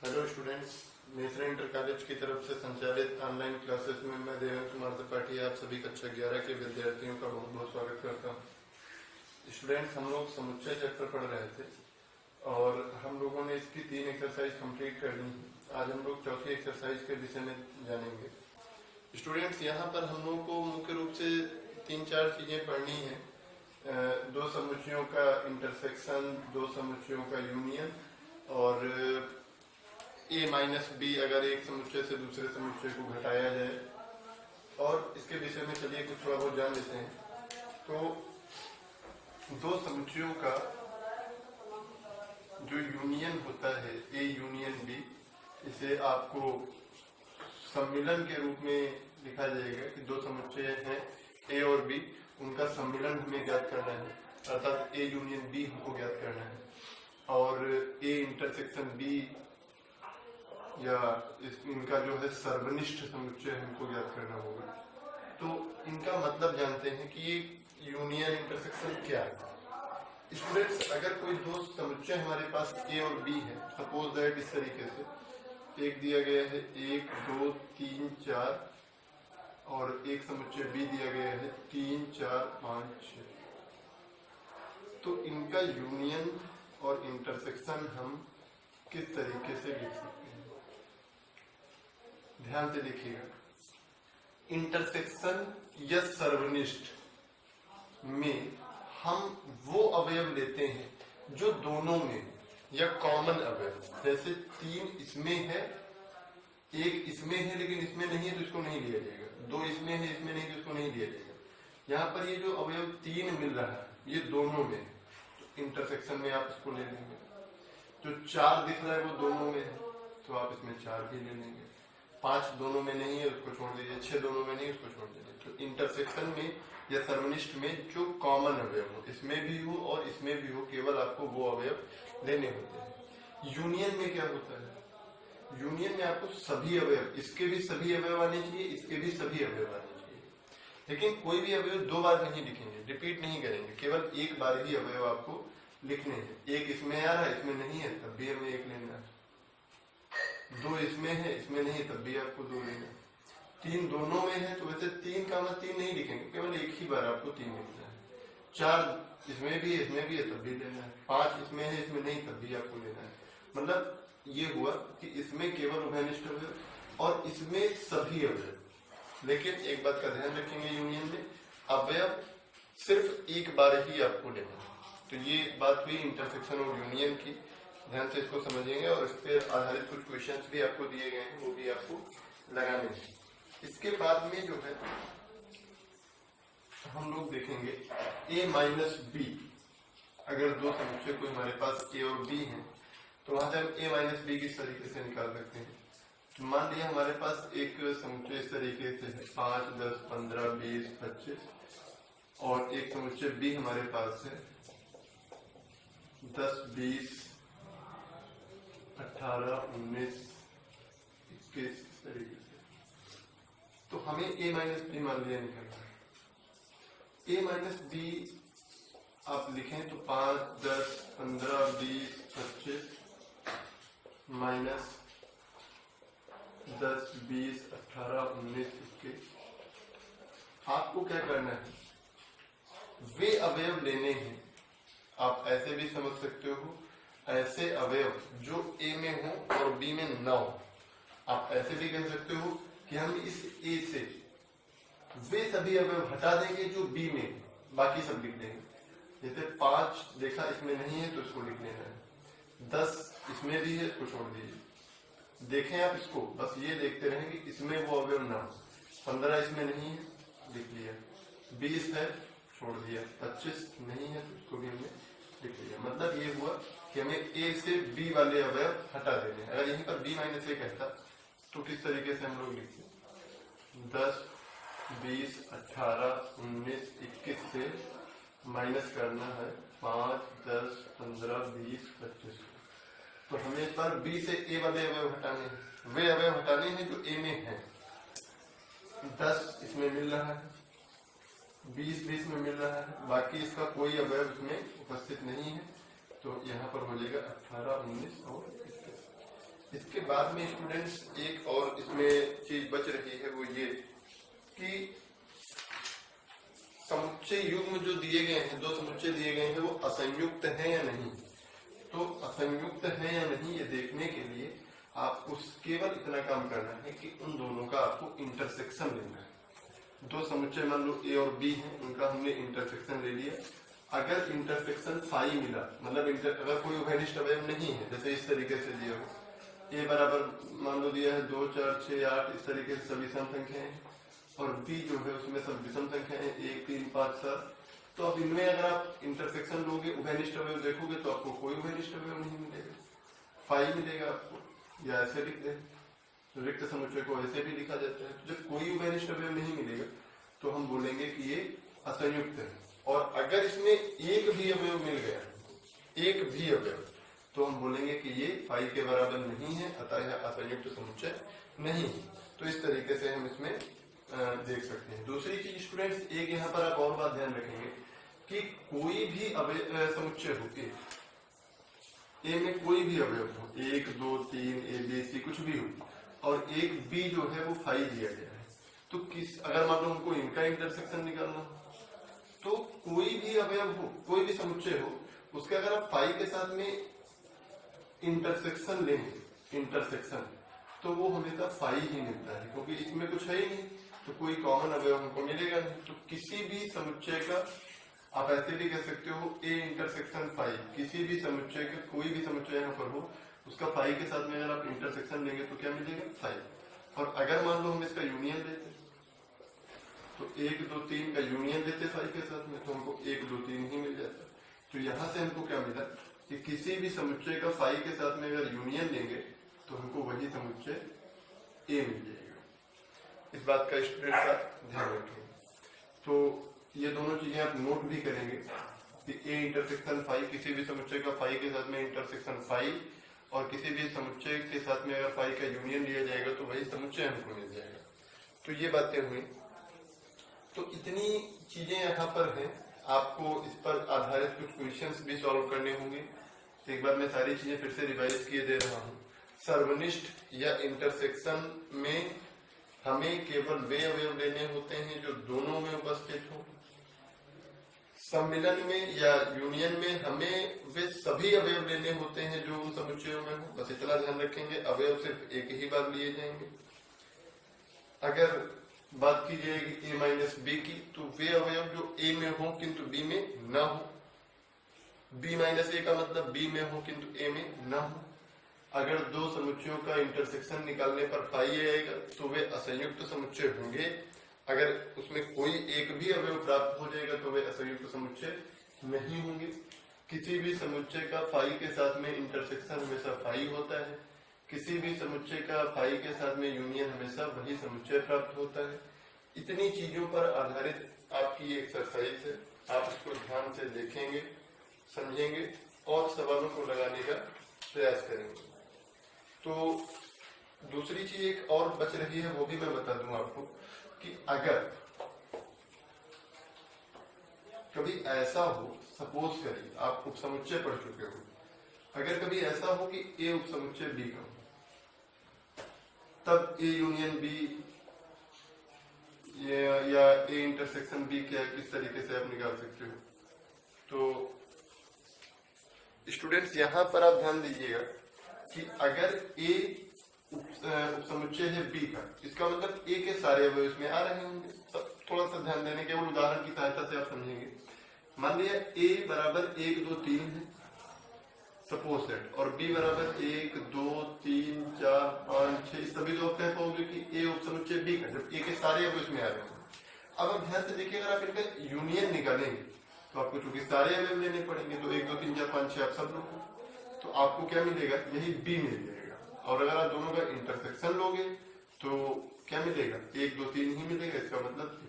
Hello students, नेत्र inter college की तरफ से संचालित ऑनलाइन क्लासेस में मैं देवेंद्र कुमार त्रिपाठी आप सभी कक्षा 11 के विद्यार्थियों का बहुत बहुत स्वागत करता हूँ। स्टूडेंट्स, हम लोग समुच्चय चैप्टर पढ़ रहे थे और हम लोगों ने इसकी 3 एक्सरसाइज कंप्लीट कर ली है। आज हम लोग चौथी एक्सरसाइज के विषय में जानेंगे। स्टूडेंट्स, यहाँ पर हम लोगों को मुख्य रूप से 3-4 चीजें पढ़नी है। दो समुच्चयों का इंटरसेक्शन, दो समुच्चयों का यूनियन और a माइनस बी अगर एक समुच्चय से दूसरे समुच्चय को घटाया जाए, और इसके विषय में चलिए कुछ थोड़ा बहुत जान लेते हैं। तो दो समुच्चयों का जो यूनियन होता है a यूनियन b, इसे आपको सम्मिलन के रूप में लिखा जाएगा कि दो समुच्चय हैं a और b, उनका सम्मिलन हमें ज्ञात करना है, अर्थात a यूनियन b हमको ज्ञात करना है। और a इंटरसेक्शन b या इनका जो है सर्वनिष्ठ समुच्चय हमको ज्ञात करना होगा। तो इनका मतलब जानते हैं कि ये यूनियन इंटरसेक्शन क्या है। स्टूडेंट्स, अगर कोई दो समुच्चय हमारे पास a और b है, सपोज दैट इस तरीके से एक दिया गया है 1 2 3 4 और एक समुच्चय b दिया गया है 3 4 5 6, तो इनका यूनियन और इंटरसेक्शन हम किस तरीके से लिख सकते हैं, ध्यान से देखिएगा। इंटरसेक्शन या सर्वनिष्ठ में हम वो अवयव लेते हैं जो दोनों में या कॉमन अवयव, जैसे 3 इसमें है, 1 इसमें है लेकिन इसमें नहीं है तो इसको नहीं लिया जाएगा, 2 इसमें है इसमें नहीं तो इसको नहीं लिया जाएगा। यहाँ पर ये जो अवयव 3 मिल रहा है ये दोनों में, तो इंटरसेक्शन में आप इसको ले लेंगे। जो 4 दिख रहा है वो दोनों में है तो आप इसमें 4 भी ले लेंगे। 5 दोनों में नहीं है उसको छोड़ दीजिए, 6 दोनों में नहीं उसको छोड़ दीजिए। तो इंटरसेक्शन में या सर्वनिष्ठ में जो कॉमन अवयव हो, इसमें भी हो और इसमें भी हो, केवल आपको वो अवयव लेने होते हैं। यूनियन में क्या होता है, यूनियन में आपको सभी अवयव, इसके भी सभी अवयव आने चाहिए, इसके भी सभी अवयव आने चाहिए, लेकिन कोई भी अवयव 2 बार नहीं लिखेंगे, रिपीट नहीं करेंगे, केवल एक बार ही अवयव आपको लिखने हैं। 1 इसमें आ रहा है इसमें नहीं है तब भी हमें 1 लेना है, 2 इसमें है इसमें नहीं तब भी आपको 2 लेना है, 3 दोनों में है तो वैसे 3 का मतलब 3 नहीं लिखेंगे, केवल एक ही बार आपको 3 लिखना है। 4 इसमें भी है तब भी लेना है, 5 इसमें है इसमें नहीं तब भी आपको लेना है। मतलब ये हुआ कि इसमें केवल उभयनिष्ठ अवयव और इसमें सभी अवयव। लेकिन एक बात का ध्यान रखेंगे, यूनियन में अवयव सिर्फ एक बार ही आपको लेना है। तो ये बात हुई इंटरसेक्शन और यूनियन की, ध्यान से इसको समझेंगे और इस पर आधारित कुछ क्वेश्चंस भी आपको दिए गए हैं, वो भी आपको लगाने हैं। इसके बाद में जो है हम लोग देखेंगे a माइनस बी। अगर दो समुच्चय कोई हमारे पास a और b है तो वहां से हम a माइनस बी किस तरीके से निकाल सकते हैं। मान लिया हमारे पास एक समुच्चय इस तरीके से है 5 10 15 20 25 और एक समुच्चय b हमारे पास है 10 20 18 19 21 इस तरीके से। तो हमें a माइनस बी मान लिया निकलना है। a माइनस बी आप लिखें तो 5 10 15 20 25 माइनस 10 20 18 19 21। आपको क्या करना है, वे अवयव लेने हैं। आप ऐसे भी समझ सकते हो, ऐसे अवयव जो a में हो और b में न हो। आप ऐसे भी कह सकते हो कि हम इस a से वे सभी अवयव हटा देंगे जो b में, बाकी सब लिख देंगे। जैसे 5 देखा इसमें नहीं है तो इसको लिख लेना है, 10 इसमें भी है इसको छोड़ दीजिए। देखें आप इसको, बस ये देखते रहें कि इसमें वो अवयव ना हो। 15 इसमें नहीं है लिख लिया, 20 है छोड़ दिया, 25 नहीं है तो इसको भी हमने लिख लिया। मतलब ये हुआ कि हमें a से b वाले अवयव हटा देने हैं। अगर यहीं पर b माइनस a कहता तो किस तरीके से हम लोग लिखते, 10 20 18 19 21 से माइनस करना है 5 10 15 20 25। तो हमें इस बार b से a वाले अवयव हटाने हैं, वे अवयव हटाने हैं जो a में है। 10 इसमें मिल रहा है, 20 20 में मिल रहा है, बाकी इसका कोई अवयव इसमें उपस्थित नहीं है, तो यहाँ पर हो जाएगा 18 19 और 21। इसके बाद में स्टूडेंट्स एक और इसमें चीज बच रही है, वो ये कि समुच्चय युग्म जो दिए गए हैं, दो समुच्चय दिए गए हैं, वो असंयुक्त है या नहीं। तो असंयुक्त है या नहीं ये देखने के लिए आपको केवल इतना काम करना है कि उन दोनों का आपको इंटरसेक्शन लेना है। दो समुच्चय मान लो ए और बी हैं, उनका हमने इंटरसेक्शन ले लिया। अगर इंटरसेक्शन फाई मिला, मतलब अगर कोई उभयनिष्ठ अवयव नहीं है, जैसे इस तरीके से दिया हो, ए बराबर मान लो दिया है 2, 4, 6, 8, इस तरीके से सभी सम संख्या है, और बी जो है उसमें सब विषम संख्या है 1, 3, 5, 7। तो अब इनमें अगर आप इंटरसेक्शन लोगे, उभयनिष्ठ अवयव देखोगे तो आपको कोई उभयनिष्ठ अवयव नहीं मिलेगा, फाई मिलेगा आपको, या ऐसे लिख दे, रिक्त समुच्चय को ऐसे भी लिखा जाता है। तो जब कोई उभयनिष्ठ अवयव नहीं मिलेगा तो हम बोलेंगे कि ये असंयुक्त है। और अगर इसमें एक भी अवयव मिल गया, एक भी अवयव, तो हम बोलेंगे कि ये फाई के बराबर नहीं है, अतः यह असंयुक्त समुच्चय नहीं है। तो इस तरीके से हम इसमें देख सकते हैं। दूसरी चीज स्टूडेंट्स, एक यहाँ पर आप और बात ध्यान रखेंगे कि कोई भी समुच्चय हो, ए में कोई भी अवयव हो, 1, 2, 3, ए बी सी कुछ भी हो, और एक बी जो है वो फाई दिया गया है, तो अगर मान लो हमको इनका इंटरसेक्शन निकालना हो, तो कोई भी अवयव हो, कोई भी समुच्चय हो, उसके अगर आप फाई के साथ में इंटरसेक्शन लेंगे, इंटरसेक्शन, तो वो हमेशा फाई ही मिलता है, क्योंकि इसमें कुछ है ही नहीं, तो कोई कॉमन अवयव हमको मिलेगा नहीं। तो किसी भी समुच्चय का आप ऐसे भी कह सकते हो ए इंटरसेक्शन फाई, किसी भी समुच्चय का कोई भी समुच्चय यहाँ पर हो, उसका फाई के साथ में अगर आप इंटरसेक्शन लेंगे तो क्या मिलेगा, फाई। और अगर मान लो हम इसका यूनियन लेते, तो 1, 2, 3 का यूनियन लेते फाई के साथ में, तो हमको 1, 2, 3 ही मिल जाता। तो यहाँ से हमको क्या मिला कि किसी भी समुच्चय का फाई के साथ में अगर यूनियन लेंगे तो हमको वही समुच्चय ए मिल जाएगा। इस बात का स्टूडेंट का ध्यान रखें। तो ये दोनों चीजें आप नोट भी करेंगे कि ए इंटरसेक्शन फाई, किसी भी समुच्चय का फाई के साथ में इंटरसेक्शन फाई, और किसी भी समुच्चय के साथ में अगर फाई का यूनियन लिया जाएगा तो वही समुच्चय हमको मिल जाएगा। तो ये बातें हुई। तो इतनी चीजें यहाँ पर हैं, आपको इस पर आधारित कुछ क्वेश्चंस भी सॉल्व करने होंगे। तो एक बार मैं सारी चीजें फिर से रिवाइज किए दे रहा हूँ। सर्वनिष्ठ या इंटरसेक्शन में हमें केवल वे अवयव लेने होते हैं जो दोनों में उपस्थित हो। सम्मिलन में या यूनियन में हमें वे सभी अवयव लेने होते हैं जो उन समुच्चयों में हो। बस इतना ध्यान रखेंगे, अवयव सिर्फ एक ही बार लिए जाएंगे। अगर बात की जाएगी ए माइनस बी की, तो वे अवयव जो ए में हो किंतु बी में ना हो, बी माइनस ए का मतलब बी में हो किंतु ए में ना हो। अगर दो समुच्चयों का इंटरसेक्शन निकालने पर फाई आएगा तो वे असंयुक्त समुच्चय होंगे। अगर उसमें कोई एक भी अवयव प्राप्त हो जाएगा तो वे असंयुक्त समुच्चय नहीं होंगे। किसी भी समुच्चय का फाई के साथ में इंटरसेक्शन हमेशा फाई होता है, किसी भी समुच्चय का फाई के साथ में यूनियन हमेशा वही समुच्चय प्राप्त होता है। इतनी चीजों पर आधारित आपकी ये एक्सरसाइज है, आप इसको ध्यान से देखेंगे, समझेंगे और सवालों को लगाने का प्रयास करेंगे। तो दूसरी चीज एक और बच रही है, वो भी मैं बता दूं आपको कि अगर कभी ऐसा हो, सपोज करिए आप उपसमुच्चय पढ़ चुके हो, अगर कभी ऐसा हो कि ए उपसमुच्चय बी का हो, तब ए यूनियन बी या ए इंटरसेक्शन बी क्या किस तरीके से आप निकाल सकते हो। तो स्टूडेंट्स यहाँ पर आप ध्यान दीजिएगा कि अगर ए उपसमुच्चय है बी का, इसका मतलब ए के सारे अवयव इसमें आ रहे होंगे। थोड़ा सा ध्यान देने के केवल उदाहरण की सहायता से आप समझेंगे। मान लिया ए बराबर 1, 2, 3 है सपोज दैट, और बी बराबर 1, 2, 3, 4, 5, 6, सभी तो आप कह पाओगे कि ए उपसमुच्चय बी का, जब ए के सारे अवयव इसमें आ रहे होंगे। अब आप ध्यान से देखिए, अगर आप इनका यूनियन निकालेंगे तो आपको चूंकि सारे अवयव लेने पड़ेंगे, तो 1, 2, 3, 4, 5, 6 आप सब लोग, तो आपको क्या मिलेगा, यही बी मिल जाएगा। और अगर आप दोनों का इंटरसेक्शन लोगे तो क्या मिलेगा, 1, 2, 3 ही मिलेगा, इसका मतलब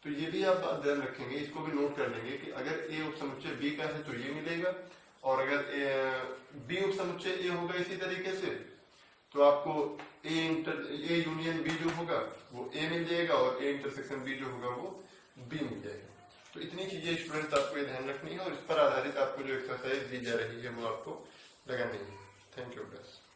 तो ये भी आप बात ध्यान रखेंगे, इसको भी नोट कर लेंगे कि अगर ए उपसमुच्चय बी का है तो ये मिलेगा, और अगर बी उपसमुच्चय ए होगा इसी तरीके से तो आपको ए यूनियन बी जो होगा वो ए मिल जाएगा, और ए इंटरसेक्शन बी जो होगा वो बी मिल जाएगा। तो इतनी चीजें स्टूडेंट्स आपको ये ध्यान रखनी है, और इस पर आधारित आपको जो एक्सरसाइज दी जा रही है वो आपको लगानी है। Thank you best.